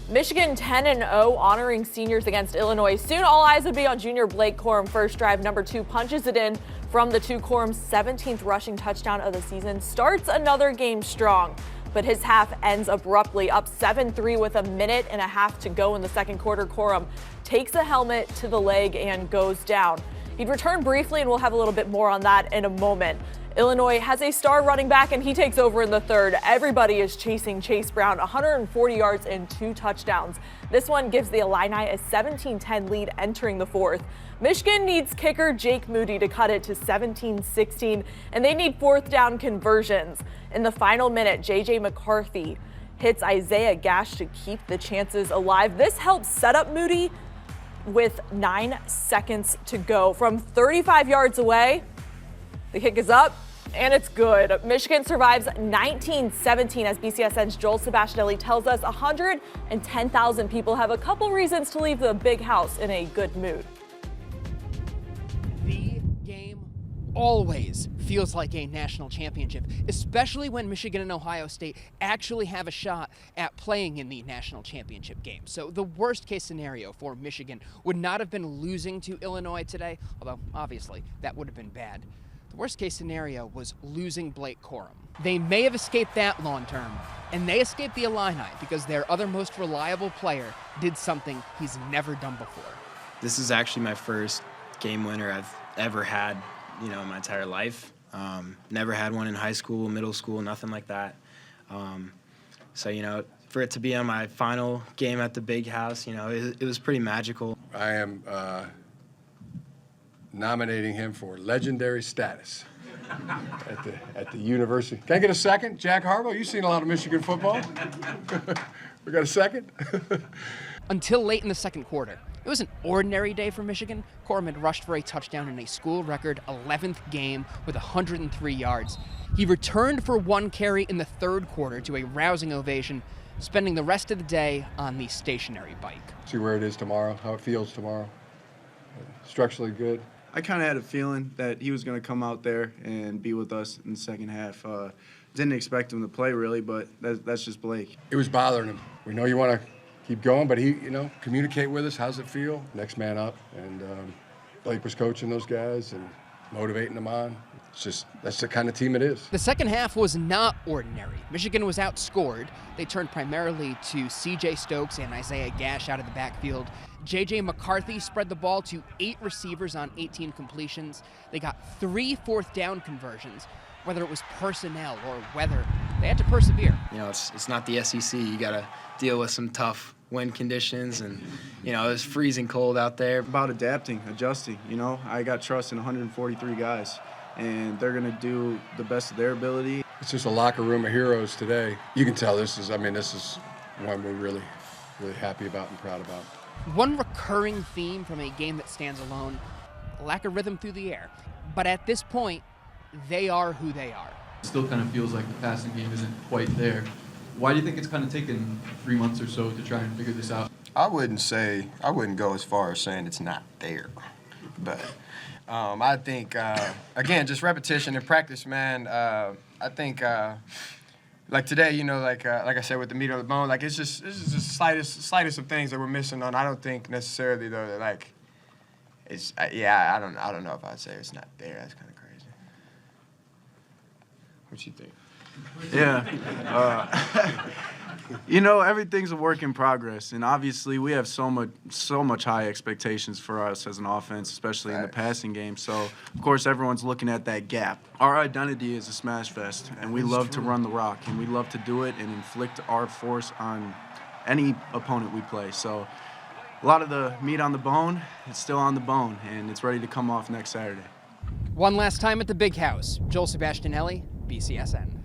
Michigan 10-0, honoring seniors against Illinois. Soon all eyes would be on junior Blake Corum. First drive, number 2 punches it in from the 2. Corum's 17th rushing touchdown of the season starts another game strong, but his half ends abruptly. Up 7-3 with a minute and a half to go in the second quarter. Corum takes a helmet to the leg and goes down. He'd return briefly, and we'll have a little bit more on that in a moment. Illinois has a star running back, and he takes over in the third. Everybody is chasing Chase Brown, 140 yards and 2 touchdowns. This one gives the Illini a 17-10 lead entering the fourth. Michigan needs kicker Jake Moody to cut it to 17-16, and they need fourth down conversions. In the final minute, J.J. McCarthy hits Isaiah Gash to keep the chances alive. This helps set up Moody with 9 seconds to go. From 35 yards away, the kick is up, and it's good. Michigan survives 19-17 as BCSN's Joel Sebastianelli tells us 110,000 people have a couple reasons to leave the big house in a good mood. The game always feels like a national championship, especially when Michigan and Ohio State actually have a shot at playing in the national championship game. So the worst case scenario for Michigan would not have been losing to Illinois today, although obviously that would have been bad. The worst case scenario was losing Blake Corum. They may have escaped that long term, and they escaped the Illini because their other most reliable player did something he's never done before. This is actually my first game winner I've ever had, in my entire life. Never had one in high school, middle school, nothing like that. So, for it to be on my final game at the big house, it was pretty magical. I am nominating him for legendary status at the university. Can I get a second? Jack Harbaugh, you've seen a lot of Michigan football. We got a second? Until late in the second quarter, it was an ordinary day for Michigan. Corum had rushed for a touchdown in a school record 11th game with 103 yards. He returned for 1 carry in the third quarter to a rousing ovation, spending the rest of the day on the stationary bike. See where it is tomorrow, how it feels tomorrow. Structurally good. I kind of had a feeling that he was going to come out there and be with us in the second half. Didn't expect him to play, really, but that's just Blake. It was bothering him. We know you want to keep going, but he, communicate with us. How's it feel? Next man up. And Blake was coaching those guys and motivating them on. It's just, that's the kind of team it is. The second half was not ordinary. Michigan was outscored. They turned primarily to C.J. Stokes and Isaiah Gash out of the backfield. J.J. McCarthy spread the ball to 8 receivers on 18 completions. They got 3 fourth down conversions. Whether it was personnel or weather, they had to persevere. It's not the SEC. You got to deal with some tough wind conditions, and it was freezing cold out there. About adapting, adjusting. I got trust in 143 guys, and they're going to do the best of their ability. It's just a locker room of heroes today. You can tell this is one we're really, really happy about and proud about. One recurring theme from a game that stands alone, lack of rhythm through the air. But at this point, they are who they are. It still kind of feels like the passing game isn't quite there. Why do you think it's kind of taken 3 months or so to try and figure this out? I wouldn't go as far as saying it's not there. But I think, again, just repetition and practice, man. I think, like today, like I said, with the meat on the bone, it's just slightest of things that we're missing on. I don't think necessarily, though, that, it's, I don't know if I'd say it's not there. That's kind of crazy. What you think? Yeah. Everything's a work in progress, and obviously we have so much high expectations for us as an offense, especially in the passing game. So, of course, everyone's looking at that gap. Our identity is a Smashfest, and we love to run the rock, and we love to do it and inflict our force on any opponent we play. So, a lot of the meat on the bone, it's still on the bone, and it's ready to come off next Saturday. One last time at the big house, Joel Sebastianelli, BCSN.